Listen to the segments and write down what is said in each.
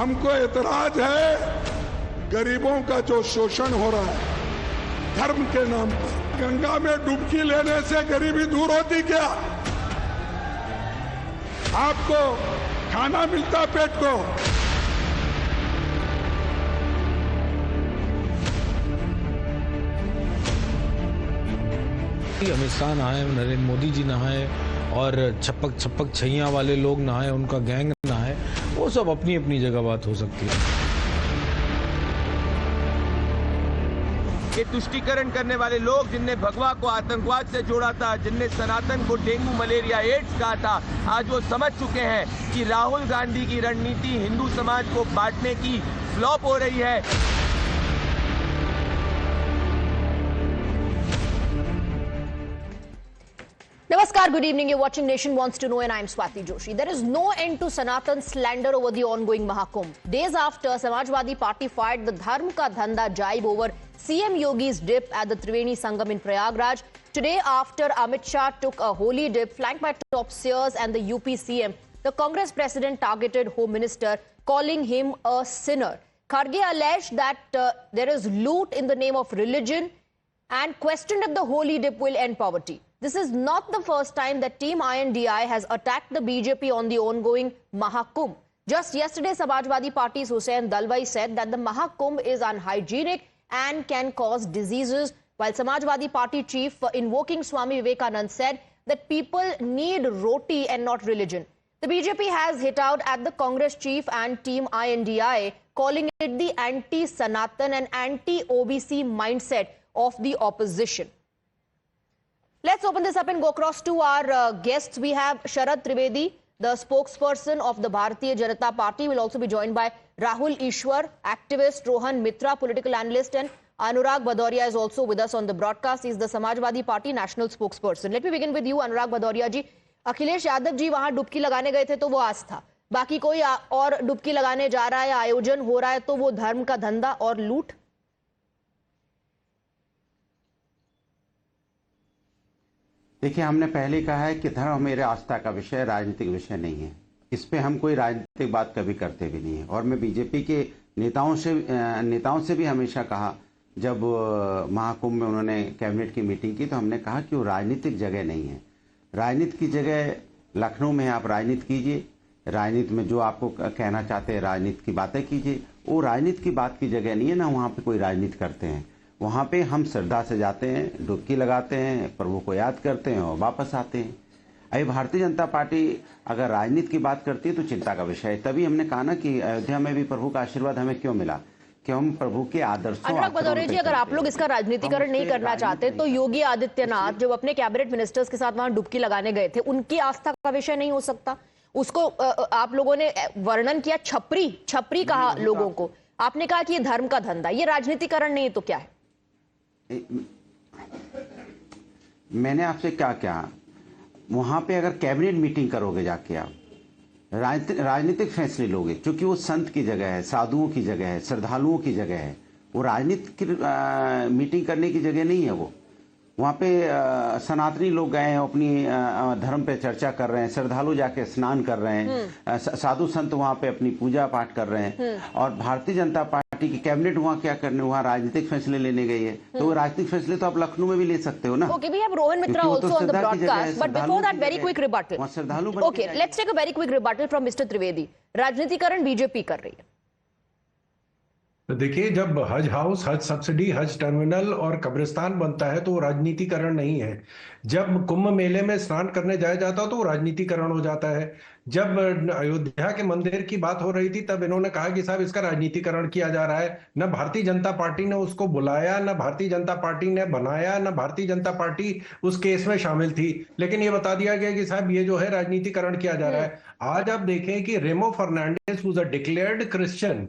हमको एतराज है गरीबों का जो शोषण हो रहा है धर्म के नाम पर। गंगा में डुबकी लेने से गरीबी दूर होती क्या? आपको खाना मिलता पेट को? अमित शाह नहाए, नरेंद्र मोदी जी नहाए और छप्पक छप्पक छैया वाले लोग नहाए, उनका गैंग नहाए, वो सब अपनी अपनी जगह बात हो सकती है। ये तुष्टीकरण करने वाले लोग जिनने भगवा को आतंकवाद से जोड़ा था, जिनने सनातन को डेंगू मलेरिया एड्स कहा था, आज वो समझ चुके हैं कि राहुल गांधी की रणनीति हिंदू समाज को बांटने की फ्लॉप हो रही है। Namaskar, good evening. You're watching Nation Wants to Know and I'm Swati Joshi. There is no end to Sanatan slander over the ongoing Mahakumbh. Days after, Samajwadi Party fired the Dharm Ka Dhanda jibe over CM Yogi's dip at the Triveni Sangam in Prayagraj. Today, after Amit Shah took a holy dip flanked by top seers and the UP CM, the Congress president targeted Home Minister, calling him a sinner. Kharge alleged that there is loot in the name of religion and questioned if the holy dip will end poverty. This is not the first time that Team INDI has attacked the BJP on the ongoing Mahakumbh. Just yesterday, Samajwadi Party's Hussain Dalwai said that the Mahakumbh is unhygienic and can cause diseases, while Samajwadi Party chief, invoking Swami Vivekanand, said that people need roti and not religion. The BJP has hit out at the Congress chief and Team INDI, calling it the anti-Sanatan and anti-OBC mindset of the opposition. Let's open this up and go across to our guests. We have Sharad Trivedi, the spokesperson of the Bharatiya Janata Party. We'll also be joined by Rahul Ishwar, activist, Rohan Mitra, political analyst, and Anurag Bhadoria is also with us on the broadcast. He's the Samajwadi Party national spokesperson. Let me begin with you, Anurag Bhadoria ji. Akhilesh Yadav ji वहां डुबकी लगाने गए थे तो वो आज था, बाकी कोई और डुबकी लगाने जा रहा है, आयोजन हो रहा है तो वो धर्म का धंधा और लूट? देखिए, हमने पहले कहा है कि धर्म मेरे आस्था का विषय, राजनीतिक विषय नहीं है। इस पे हम कोई राजनीतिक बात कभी करते भी नहीं है। और मैं बीजेपी के नेताओं से भी हमेशा कहा, जब महाकुंभ में उन्होंने कैबिनेट की मीटिंग की तो हमने कहा कि वो राजनीतिक जगह नहीं है। राजनीति की जगह लखनऊ में आप राजनीति कीजिए, राजनीति में जो आपको कहना चाहते हैं राजनीति की बातें कीजिए। वो राजनीति की बात की जगह नहीं है, ना वहाँ पे कोई राजनीति करते हैं। वहाँ पे हम श्रद्धा से जाते हैं, डुबकी लगाते हैं, प्रभु को याद करते हैं और वापस आते हैं। अभी भारतीय जनता पार्टी अगर राजनीति की बात करती है तो चिंता का विषय है। तभी हमने कहा ना कि अयोध्या में भी प्रभु का आशीर्वाद हमें क्यों मिला, कि हम प्रभु के आदर्शों। अनुराग भदौरिया जी, अगर आप लोग इसका राजनीतिकरण नहीं करना चाहते तो योगी आदित्यनाथ जब अपने कैबिनेट मिनिस्टर्स के साथ वहां डुबकी लगाने गए थे, उनकी आस्था का विषय नहीं हो सकता? उसको आप लोगों ने वर्णन किया छपरी कहा लोगों को, आपने कहा कि ये धर्म का धंधा, ये राजनीतिकरण नहीं तो क्या है? मैंने आपसे क्या कहा, वहां पे अगर कैबिनेट मीटिंग करोगे जाके आप राजनीतिक फैसले लोगे, क्योंकि वो संत की जगह है, साधुओं की जगह है, श्रद्धालुओं की जगह है। वो राजनीति की मीटिंग करने की जगह नहीं है। वो वहाँ पे सनातनी लोग गए हैं, अपनी धर्म पे चर्चा कर रहे हैं, श्रद्धालु जाके स्नान कर रहे हैं, साधु संत वहाँ पे अपनी पूजा पाठ कर रहे हैं। और भारतीय जनता पार्टी की कैबिनेट वहाँ क्या करने, वहाँ राजनीतिक फैसले लेने गई है। तो वो राजनीतिक फैसले तो आप लखनऊ में भी ले सकते हो ना। Okay, we have Rohan Mitra also on the broadcast, but before that, very quick rebuttal. Okay, let's take a very quick rebuttal from Mr. Trivedi. राजनीतिकरण बीजेपी कर रही है। तो देखिए, जब हज हाउस, हज सब्सिडी, हज टर्मिनल और कब्रिस्तान बनता है तो वो राजनीतिकरण नहीं है। जब कुंभ मेले में स्नान करने जाया जाता तो वो राजनीतिकरण हो जाता है। जब अयोध्या के मंदिर की बात हो रही थी तब इन्होंने कहा कि साहब इसका राजनीतिकरण किया जा रहा है। न भारतीय जनता पार्टी ने उसको बुलाया, न भारतीय जनता पार्टी ने बनाया, न भारतीय जनता पार्टी उस केस में शामिल थी, लेकिन ये बता दिया गया कि साहब ये जो है राजनीतिकरण किया जा रहा है। आज आप देखें कि Remo Fernandes, who is a declared Christian,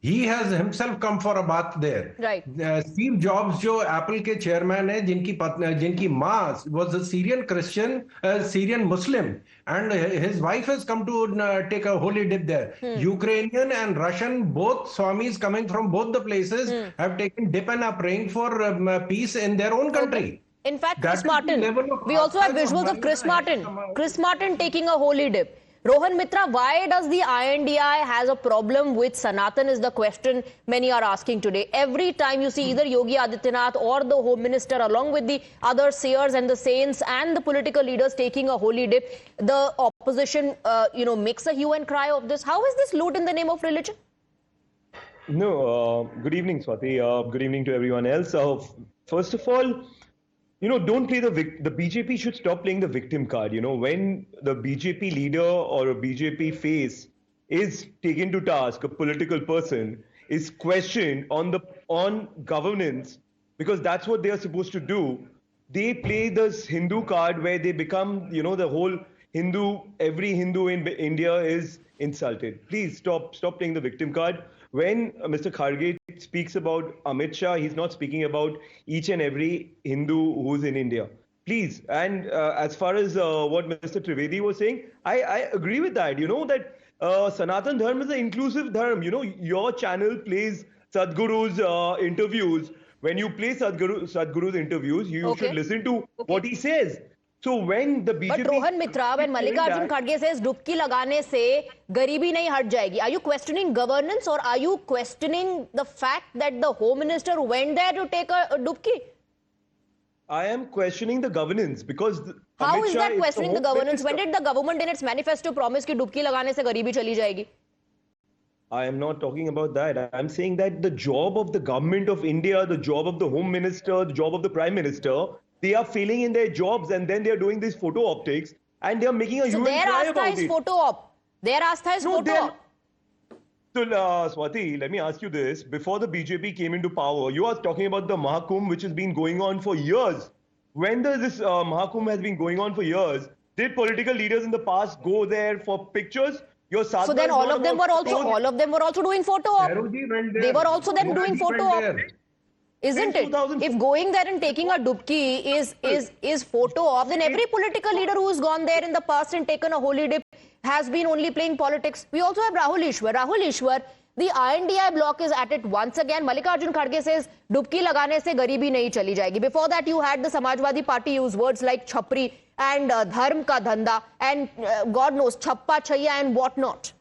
he has himself come for a bath there. Right. Steve Jobs जो एप्पल के चेयरमैन है, जिनकी माँ was a Syrian Christian, Syrian Muslim, and his wife has come to take a holy dip there. Ukrainian and Russian, both swamis coming from both the places have taken dip and are praying for peace in their own country. In fact, Chris Martin, we also have visuals of Chris Martin taking a holy dip. Rohan Mitra, why does the INDI has a problem with Sanatan is the question many are asking today. Every time you see either Yogi Adityanath or the Home Minister along with the other seers and the saints and the political leaders taking a holy dip, the opposition, makes a hue and cry of this. How is this loot in the name of religion? No, good evening, Swati. Good evening to everyone else. First of all, don't play the BJP should stop playing the victim card. When the BJP leader or a BJP face is taken to task, a political person is questioned on governance, because that's what they are supposed to do. They play this Hindu card where they become, the whole every Hindu in India is insulted. Please stop playing the victim card. When Mr. Kharge speaks about Amit Shah, he's not speaking about each and every Hindu who's in India. Please. And as far as what Mr. Trivedi was saying, I agree with that. That Sanatan Dharma is an inclusive dharma. Your channel plays Sadhguru's interviews. When you play Sadhguru's interviews, you should listen to what he says. So when the BJP... But Rohan Mitra, when Mallikarjun Kharge says dubki lagane se garibi nahi hat jayegi, are you questioning governance or are you questioning the fact that the Home Minister went there to take a dubki? I am questioning the governance because... How is that questioning the governance? When did the government in its manifesto promise ki dubki lagane se garibi chali jayegi? I am not talking about that. I am saying that the job of the government of India, the job of the Home Minister, the job of the Prime Minister, they are failing in their jobs and then they are doing these photo optics and they are making a huge cry about it. So their Astha is photo op. Their Astha is photo op. So Swati, let me ask you this. Before the BJP came into power, you are talking about the Mahakumbh, which has been going on for years. When this Mahakumbh has been going on for years, did political leaders in the past go there for pictures? So then all of them were also doing photo op. They were also then doing photo op. Isn't it? If going there and taking a dubki is photo op, then every political leader who's gone there in the past and taken a holy dip has been only playing politics. We also have Rahul Ishwar. Rahul Ishwar, the INDI bloc is at it once again. Mallikarjun Kharge says, dubki lagane se garibi nahi chali jayegi. Before that, you had the Samajwadi Party use words like chhapri and dharm ka dhanda and God knows, chappa chaiya and what not.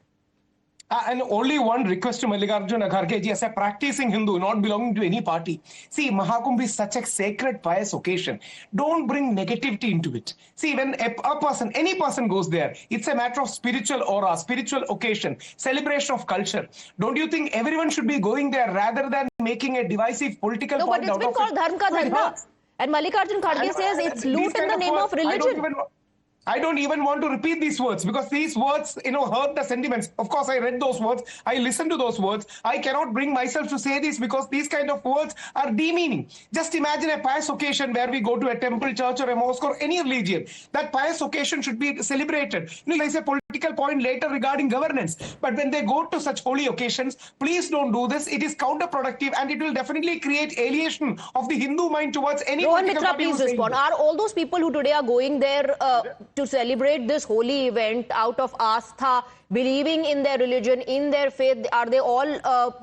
And only one request to Mallikarjun Kharge ji, as a practicing Hindu, not belonging to any party. See, Mahakumbh is such a sacred, pious occasion. Don't bring negativity into it. See, when any person goes there, it's a matter of spiritual aura, spiritual occasion, celebration of culture. Don't you think everyone should be going there rather than making a divisive political point out of it? No, but it's been called Dharm Ka Dhanda. And Mallikarjun Kharge says it's loot in the name of religion. I don't even want to repeat these words because these words, hurt the sentiments. Of course, I read those words. I listened to those words. I cannot bring myself to say this because these kind of words are demeaning. Just imagine a pious occasion where we go to a temple, church or a mosque or any religion. That pious occasion should be celebrated. There's a political point later regarding governance. But when they go to such holy occasions, please don't do this. It is counterproductive and it will definitely create alienation of the Hindu mind towards any Rohan political Mitra, party. please respond. Are all those people who today are going there to celebrate this holy event out of Astha, believing in their religion, in their faith, are they all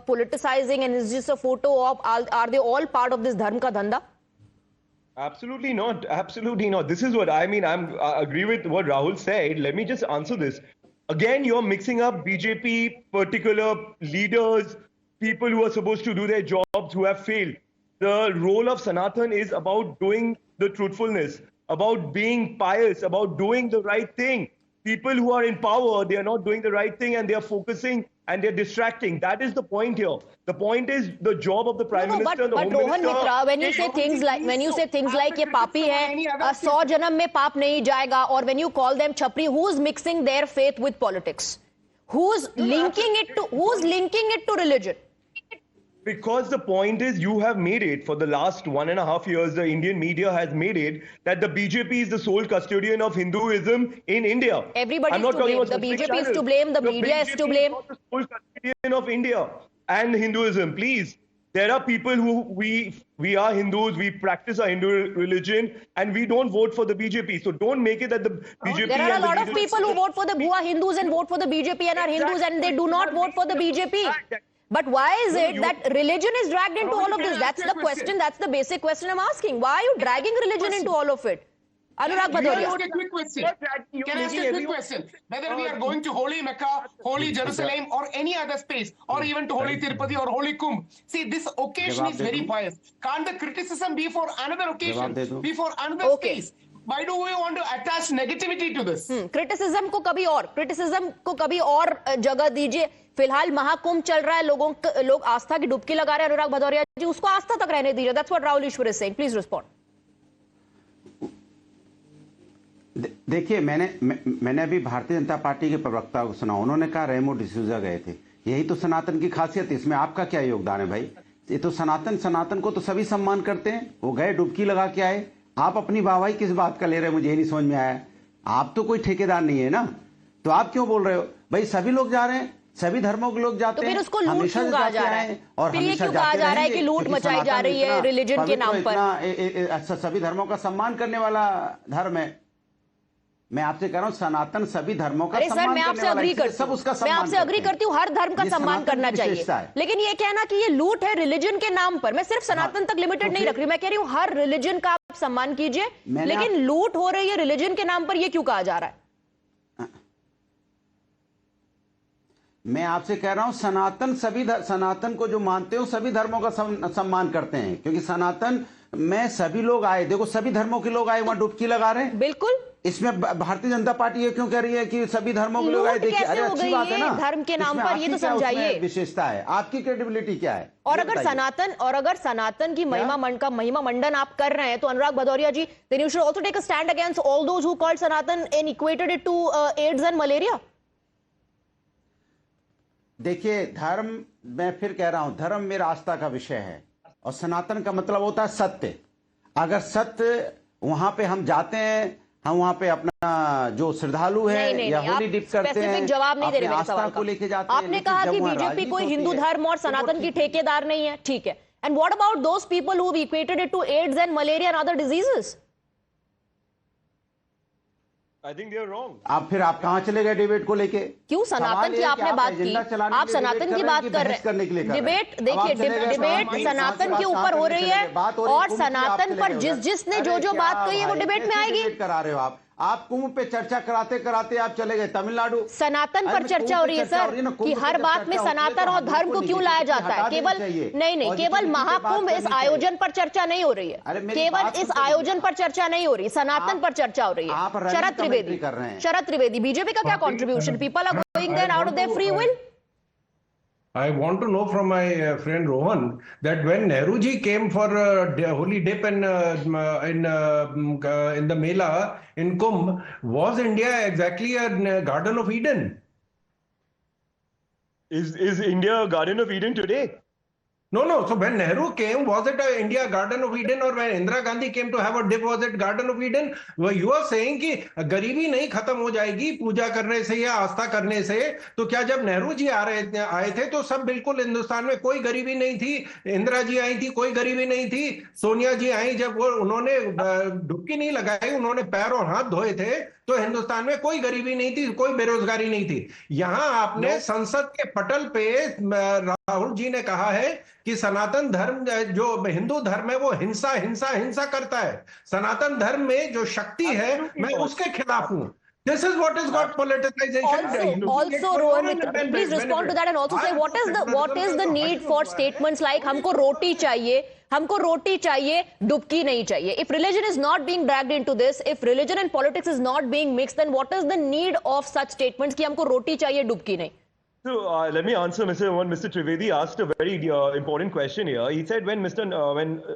politicizing and is this a photo op? Are they all part of this Dharm Ka Dhanda? Absolutely not. Absolutely not. This is what I mean. I agree with what Rahul said. Let me just answer this. Again, you're mixing up BJP, particular leaders, people who are supposed to do their jobs who have failed. The role of Sanatan is about doing the truthfulness, about being pious, about doing the right thing. People who are in power, they are not doing the right thing and they are focusing and they're distracting. That is the point here. The point is the job of the Prime Minister, the Home Minister. But Rohan Mitra, when you say things like ye papi hai, 100 janam mein paap nahi jayega, or when you call them chapri, who's mixing their faith with politics? Who's linking it to religion? Because the point is, you have made it for the last 1.5 years, the Indian media has made it that the BJP is the sole custodian of Hinduism in India. Everybody is to blame. The BJP is to blame. The media is to blame. The sole custodian of India and Hinduism. Please, there are people who we are Hindus, we practice our Hindu religion, and we don't vote for the BJP. So don't make it that the BJP. There are a lot of people who vote for who are Hindus and vote for the BJP and are Hindus, and they do not vote for the BJP. But why is it that religion is dragged into all of this? That's the question. That's the basic question I'm asking. Why are you dragging religion into all of it? Anurag Can I Bhadoria. ask a quick question? Can I ask a quick question? Whether we are going to Holy Mecca, Holy Jerusalem, or any other space, or even to Holy Tirupati or Holy Kumbh. See, this occasion is very pious. Can't the criticism be for another occasion? Be for another Okay. space? Why do we want to attach negativity to this? Criticism को कभी और जगह दीजिए। फिलहाल महाकुंभ चल रहा है, लोग आस्था की डुबकी लगा रहे हैं। अनुराग भदौरिया जी, उसको आस्था तक रहने दीजिए। That's what Rahul Ishwar is saying. Please respond. देखिए, मैंने अभी भारतीय जनता पार्टी के प्रवक्ता को सुना, उन्होंने कहा रेमो डिसूजा गए थे। यही तो सनातन की खासियत है। इसमें आपका क्या योगदान है भाई? ये तो सनातन को तो सभी सम्मान करते हैं। वो गए, डुबकी लगा के आए। आप अपनी वाहवाही किस बात का ले रहे हैं? मुझे ये नहीं समझ में आया। आप तो कोई ठेकेदार नहीं है ना, तो आप क्यों बोल रहे हो? भाई सभी लोग जा रहे हैं, सभी धर्मों के लोग जाते हैं। तो फिर उसको लूट क्यों कहा जा रहा है? और फिर ये हमेशा क्यों कहा जा रहा है कि लूट मचाई जा रही है रिलीजन के नाम पर? सभी धर्मों का सम्मान करने वाला धर्म है। मैं आपसे कह रहा हूं, सनातन सभी धर्मों का सम्मान करने वाला है। मैं आपसे अग्री करती हूँ, हर धर्म का सम्मान करना चाहिए। लेकिन ये कहना कि ये लूट है रिलीजन के नाम पर, मैं सिर्फ सनातन तक लिमिटेड नहीं रख रही। मैं कह रही हूँ हर रिलीजन का आप सम्मान कीजिए, लेकिन लूट हो रही है रिलीजन के नाम पर, ये क्यों कहा जा रहा है? मैं आपसे कह रहा हूं, सनातन को जो मानते हो सभी धर्मों का सम्मान करते हैं, क्योंकि सनातन में सभी लोग आए। देखो, सभी धर्मों के लोग आए, वहां डुबकी लगा रहे हैं। बिल्कुल। इसमें भारतीय जनता पार्टी ये क्यों कह रही है कि सभी धर्मों के लोग आए? देखिए, अरे अच्छी बात है ना, धर्म के नाम पर, ये तो समझाइए। विशेषता है आपकी, क्रेडिबिलिटी क्या है? और अगर सनातन की महिमा मंडन आप कर रहे हैं, तो अनुराग भदौरिया जी, then you should also take a stand against all those who called Sanatan and equated it to AIDS and malaria. देखिए, धर्म, मैं फिर कह रहा हूं, धर्म मेरा आस्था का विषय है, और सनातन का मतलब होता है सत्य। अगर सत्य, वहां पे हम जाते हैं, हम वहां पे अपना जो श्रद्धालु है या होली डिप करते हैं, जवाब नहीं दे रहे मेरे सवाल को लेके जाते हैं। आपने कहा कि बीजेपी कोई हिंदू धर्म और सनातन की ठेकेदार नहीं है, ठीक है। And what about those people who equated it to AIDS and malaria and other diseases? I think they are wrong. आप कहां चले गए डिबेट को लेके? क्यों सनातन की आपने बात की? आप सनातन की बात कर रहे हैं। डिबेट, देखिए, डिबेट सनातन के ऊपर हो रही है, और सनातन पर जिसने जो बात कही है वो डिबेट में आएगी। करा रहे हो आप कुंभ पे चर्चा कराते कराते आप चले गए तमिलनाडु। सनातन पर चर्चा हो रही है सर, कि हर बात में सनातन और धर्म को क्यों लाया जाता है? केवल महाकुंभ इस आयोजन पर चर्चा नहीं हो रही है, केवल इस आयोजन पर चर्चा नहीं हो रही, सनातन पर चर्चा हो रही है। शरद त्रिवेदी, बीजेपी का क्या contribution? People are going there out of their free will. I want to know from my friend Rohan that when Nehruji came for holy dip in the Mela in Kumbh, was India exactly a Garden of Eden? Is India a Garden of Eden today? No. So when Nehru came, was it a India Garden of Eden, or when Indira Gandhi came to have a dip, was it Garden of Eden? Well, you are saying कि गरीबी नहीं खत्म हो जाएगी पूजा करने से या आस्था करने से, तो क्या जब नेहरू जी आए थे तो सब बिल्कुल हिंदुस्तान में कोई गरीबी नहीं थी? इंदिरा जी आई थी, कोई गरीबी नहीं थी। सोनिया जी आई, जब वो उन्होंने डुबकी नहीं लगाई, उन्होंने पैर और हाथ धोए थे, तो हिंदुस्तान में कोई गरीबी नहीं थी, कोई बेरोजगारी नहीं थी। यहां आपने संसद के पटल पे राहुल जी ने कहा है कि सनातन धर्म, जो हिंदू धर्म है, वो हिंसा करता है। सनातन धर्म में जो शक्ति है, मैं उसके खिलाफ हूं। This is what has got politicization. Also, Rohan, please respond to that and also say what is the need for statements like हमको रोटी चाहिए, डुबकी नहीं चाहिए? If religion is not being dragged into this, if religion and politics is not being mixed, then what is the need of such statements कि हमको रोटी चाहिए, डुबकी नहीं? So let me answer, Mr. Trivedi asked a very important question here. He said when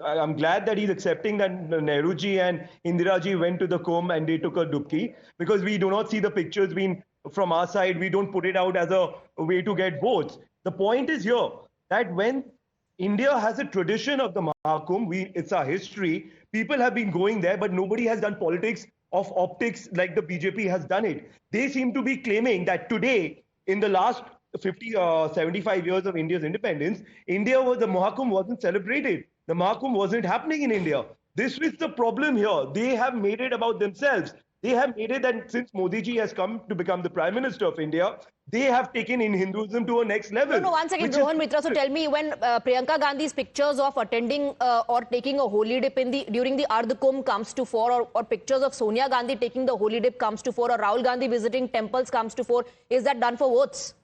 I'm glad that he's accepting that Nehru ji and Indira ji went to the Kumbh and they took a dubki, because we do not see the pictures from our side. We don't put it out as a way to get votes. The point is here that when India has a tradition of the Mahakumbh, it's our history. People have been going there, but nobody has done politics of optics like the BJP has done it. They seem to be claiming that today, in the last 75 years of India's independence, the Mahakumbh wasn't celebrated. The Mahakumbh wasn't happening in India. This is the problem here. They have made it about themselves. They have made it that since Modi ji has come to become the Prime Minister of India, they have taken in Hinduism to a next level. No, 1 second, Rohan Mitra. So tell me, when Priyanka Gandhi's pictures of attending or taking a holy dip during the Ardh Kumbh comes to fore, or pictures of Sonia Gandhi taking the holy dip comes to fore, or Rahul Gandhi visiting temples comes to fore, is that done for votes?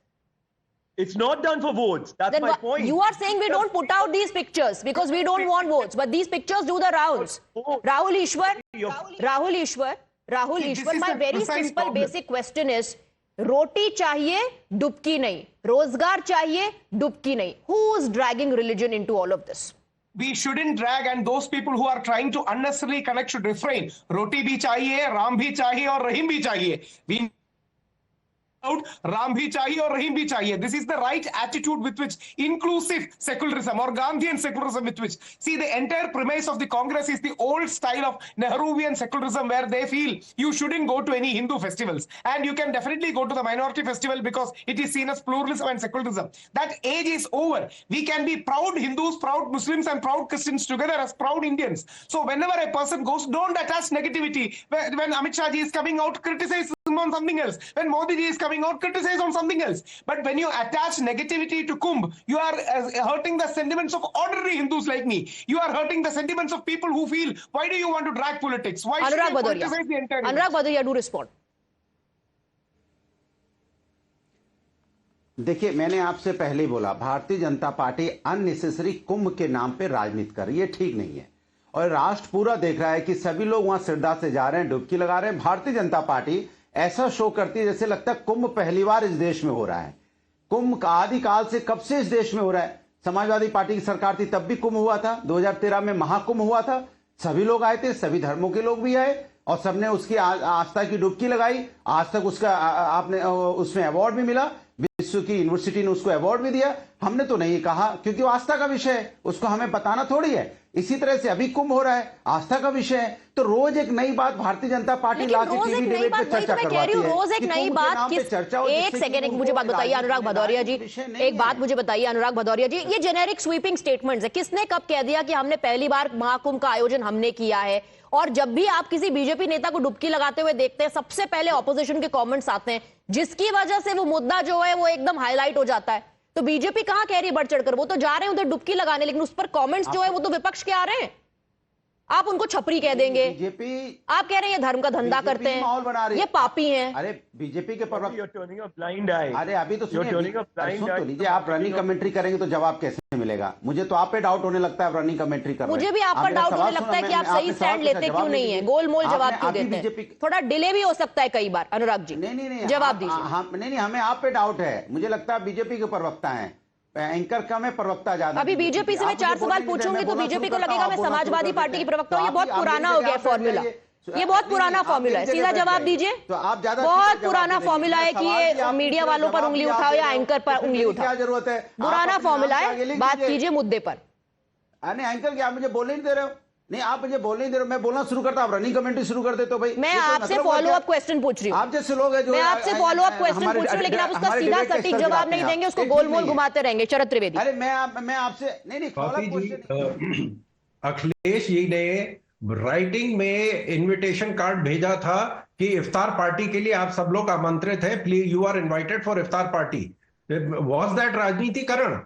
It's not done for votes. That's Then my point. you are saying we don't put out these pictures because we don't want votes, but these pictures do the rounds. Rahul Ishwar, See, this is my the very precise simple problem. basic question is, रोटी चाहिए डुबकी नहीं, रोजगार चाहिए डुबकी नहीं. Who is dragging religion into all of this? We shouldn't drag, and those people who are trying to unnecessarily connect should refrain. Roti bhi chahiye, Ram bhi chahiye, aur Rahim bhi chahiye. We out Ram bhi chahiye aur Rahim bhi chahiye. This is the right attitude with which inclusive secularism or Gandhian secularism with which, see, the entire premise of the Congress is the old style of Nehruvian secularism, where they feel you shouldn't go to any Hindu festivals and you can definitely go to the minority festival because it is seen as pluralism and secularism. That age is over. We can be proud Hindus, proud Muslims and proud Christians together as proud Indians. So whenever a person goes, don't attach negativity. When Amit Shah ji is coming out, criticize on something else. When Modi ji is coming out, criticize on something else. But when you attach negativity to Kumbh, you are hurting the sentiments of ordinary Hindus like me. You are hurting the sentiments of people who feel, why do you want to drag politics? Why should you politicize the entire Anurag Bhadoria, do respond. देखिए, मैंने आपसे पहले ही बोला, Bharatiya Janata party unnecessary कुंभ के नाम पे राजनीति कर रही है, ठीक नहीं है. और राष्ट्र पूरा देख रहा है कि सभी लोग वहां श्रद्धा से जा रहे हैं, डुबकी लगा रहे हैं. भारतीय जनता पार्टी ऐसा शो करती है जैसे लगता है कुंभ पहली बार इस देश में हो रहा है. कुंभ का आदिकाल से कब से इस देश में हो रहा है. समाजवादी पार्टी की सरकार थी तब भी कुंभ हुआ था, 2013 में महाकुंभ हुआ था, सभी लोग आए थे, सभी धर्मों के लोग भी आए और सबने उसकी आस्था की डुबकी लगाई. आज तक उसका आपने उसमें अवार्ड भी मिला, विश्व की यूनिवर्सिटी ने उसको अवार्ड भी दिया. हमने तो नहीं कहा, क्योंकि वो आस्था का विषय है, उसको हमें बताना थोड़ी है. इसी तरह से अभी कुंभ हो रहा है, आस्था का विषय है, तो रोज एक नई बात भारतीय जनता पार्टी लाके टीवी डिबेट पे चर्चा करवाती है. रोज एक नई बात किस, एक सेकंड, एक मुझे बात बताइए अनुराग भदौरिया जी, एक बात मुझे बताइए अनुराग भदौरिया जी, ये जेनेरिक स्वीपिंग स्टेटमेंट्स है. किसने कब कह दिया कि हमने पहली बार महाकुंभ का आयोजन हमने किया है? और जब भी आप किसी बीजेपी नेता को डुबकी लगाते हुए देखते हैं, सबसे पहले ऑपोजिशन के कमेंट्स आते हैं, जिसकी वजह से वो मुद्दा जो है वो एकदम हाईलाइट हो जाता है. तो बीजेपी कहां कह रही है बढ़ चढ़कर, वो तो जा रहे हैं उधर डुबकी लगाने, लेकिन उस पर कमेंट्स जो है वो तो विपक्ष के आ रहे हैं. आप उनको छपरी कह देंगे, बीजेपी आप कह रहे हैं ये धर्म का धंधा करते हैं, ये पापी हैं. अरे बीजेपी के प्रवक्ता, You're turning a blind eye. अरे अभी तो You're turning a blind सुन तो eye. लीजिए. आप रनिंग कमेंट्री करेंगे तो जवाब कैसे मिलेगा? मुझे तो आप पे डाउट होने लगता है, रनिंग कमेंट्री कर रहे हैं. मुझे भी आप पर डाउट होने लगता है कि आप सही स्टैंड लेते क्यों नहीं है, गोलमोल जवाब क्यों देते हैं. थोड़ा डिले भी हो सकता है कई बार. अनुराग जी नहीं जवाब दीजिए. नहीं, हमें आप पे डाउट है. मुझे लगता है बीजेपी के प्रवक्ता हैं, एंकर कम है, प्रवक्ता ज्यादा. अभी बीजेपी से मैं 4 सवाल पूछूंगी तो बीजेपी को लगेगा मैं समाजवादी पार्टी की प्रवक्ता हूं. ये बहुत पुराना हो गया फॉर्मूला, ये बहुत पुराना फॉर्मूला है. सीधा जवाब दीजिए. तो आप ज्यादा बहुत पुराना फॉर्मूला है कि ये मीडिया वालों पर उंगली उठाओ या एंकर पर उंगली उठाओ. क्या जरूरत है? पुराना फॉर्मूला है, बात कीजिए मुद्दे पर. अरे एंकर क्या, आप मुझे बोलने नहीं दे रहे हो? नहीं, आप मुझे बोलने नहीं दे रहे हो. मैं बोलना शुरू करता, आप रनिंग कमेंट्री शुरू कर देते हो. भाई मैं आपसे फॉलो अप क्वेश्चन पूछ रही हूँ. आप जैसे लोग हैं जो, मैं आपसे फॉलो अप क्वेश्चन पूछ रही हूँ, लेकिन आप उसका सीधा सटीक जवाब नहीं देंगे, उसको गोलमोल घुमाते रहेंगे. शरद त्रिवेदी. अरे मैं आपसे नहीं अखिलेश जी ने राइटिंग में इनविटेशन कार्ड भेजा था कि इफ्तार पार्टी के लिए आप सब लोग आमंत्रित हैं, please you are invited for iftar party. Was that राजनीतिकरण?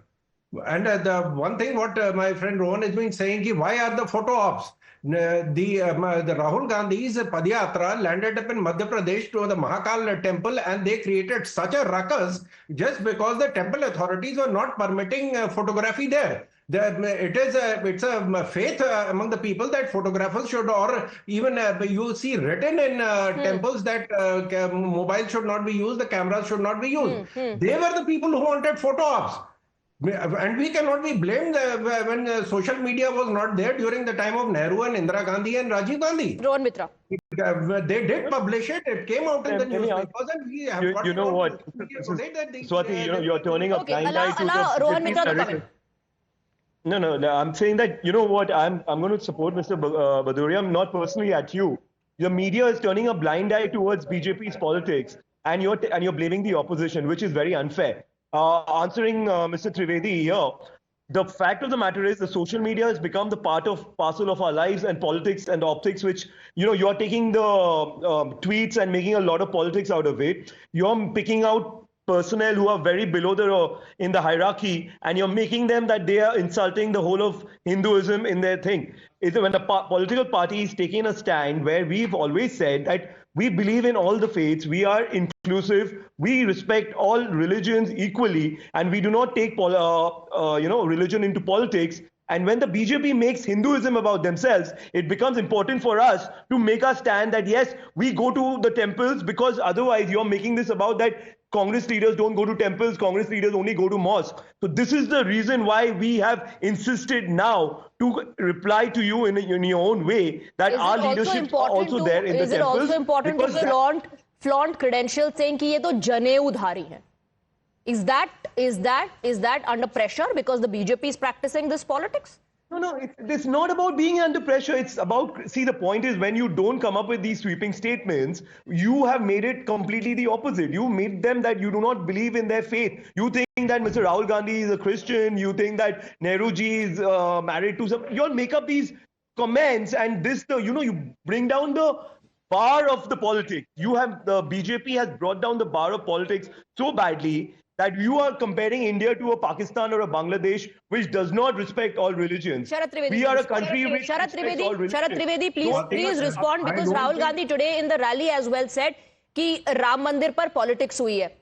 And the one thing what my friend Rohan has been saying, why are the photo ops? The Rahul Gandhi's Padyatra landed up in Madhya Pradesh to the Mahakal temple, and they created such a ruckus just because the temple authorities were not permitting photography there. It's a faith among the people that photographers should, or even you see written in temples that mobile should not be used, the cameras should not be used. They were the people who wanted photo ops. And we cannot be blamed when social media was not there during the time of Nehru and Indira Gandhi and Rajiv Gandhi. Rohan Mitra. They did publish it. It came out in the newspapers, and we have got You know what, Swati, you're turning a blind eye to the Rohan Mitra to come in. No, I'm saying that, you know what, I'm going to support Mr. Bhadoria, not personally at you. The media is turning a blind eye towards BJP's politics, and you're blaming the opposition, which is very unfair. Answering Mr. Trivedi here, the fact of the matter is the social media has become the parcel of our lives, and politics and optics, which, you are taking the tweets and making a lot of politics out of it. You're picking out personnel who are very below in the hierarchy, and you're making them that they are insulting the whole of Hinduism in their thing. When a political party is taking a stand where we've always said that we believe in all the faiths, we are inclusive, we respect all religions equally, and we do not take religion into politics. And when the BJP makes Hinduism about themselves, it becomes important for us to make our stand that yes, we go to the temples, because otherwise you're making this about that Congress leaders don't go to temples, Congress leaders only go to mosques. So this is the reason why we have insisted now to reply to you in your own way that our leadership is also there in the temples. Is it also important to flaunt credentials saying कि ये तो जनेऊधारी है? Is that under pressure because the BJP is practicing this politics? No, it's not about being under pressure. It's about, see, the point is when you don't come up with these sweeping statements, you have made it completely the opposite. You made them that you do not believe in their faith. You think that Mr. Rahul Gandhi is a Christian. You think that Nehruji is married to some. You all make up these comments, and this, you bring down the bar of the politics. The BJP has brought down the bar of politics so badly that you are comparing India to a Pakistan or a Bangladesh which does not respect all religions. Sharath Trivedi, we are a country which Sharath respects all religions. Sharath Trivedi, please respond, because Rahul Gandhi today in the rally as well said कि राम मंदिर पर politics हुई है.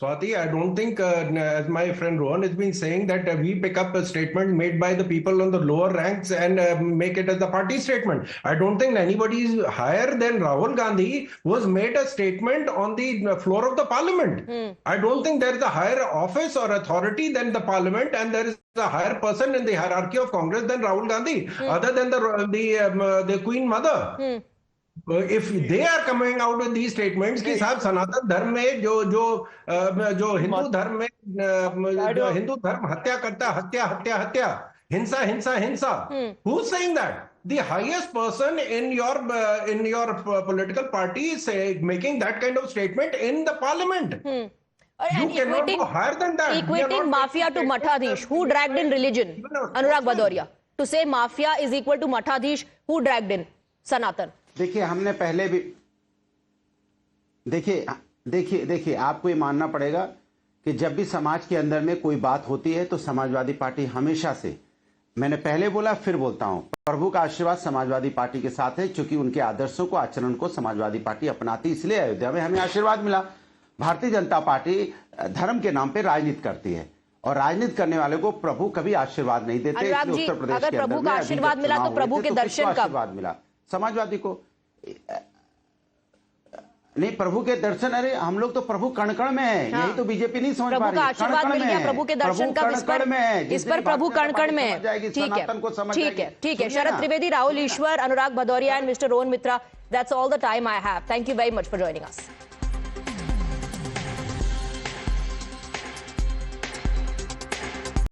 Swati, I don't think, as my friend Rohan has been saying, that we pick up a statement made by the people on the lower ranks and make it as the party statement. I don't think anybody is higher than Rahul Gandhi who has made a statement on the floor of the parliament. I don't think there is a higher office or authority than the parliament, and there is a higher person in the hierarchy of Congress than Rahul Gandhi, other than the Queen Mother. If they are coming out with these statements कि साहब सनातन धर्म में जो हिंदू धर्म में हिंदू धर्म हत्या करता हत्या हिंसा, who's saying that? The highest person in your political party is making that kind of statement in the parliament. You cannot go higher than that. Equating mafia to Mathadish, who dragged in religion? Anurag Bhadoria. To say mafia is equal to Mathadish, who dragged in Sanatan? देखिए, हमने पहले भी देखिए आपको ये मानना पड़ेगा कि जब भी समाज के अंदर में कोई बात होती है तो समाजवादी पार्टी हमेशा से, मैंने पहले बोला फिर बोलता हूं, प्रभु का आशीर्वाद समाजवादी पार्टी के साथ है, क्योंकि उनके आदर्शों को, आचरण को समाजवादी पार्टी अपनाती, इसलिए अयोध्या में हमें आशीर्वाद मिला। भारतीय जनता पार्टी धर्म के नाम पे राजनीति करती है, और राजनीति करने वाले को प्रभु कभी आशीर्वाद नहीं देते। उत्तर प्रदेश अगर प्रभु का आशीर्वाद मिला तो प्रभु के दर्शन का आशीर्वाद मिला समाजवादी को नहीं, प्रभु के दर्शन, अरे हम लोग तो प्रभु कण कण में है। यही तो बीजेपी नहीं समझ पा रही। प्रभु का आशीर्वाद मिल गया, प्रभु के दर्शन का इस पर प्रभु कण कण में है। ठीक है। Sharad Trivedi, Rahul Ishwar, Anurag Bhadauria and mister Rohan Mitra, that's all the time I have. Thank you very much for joining us.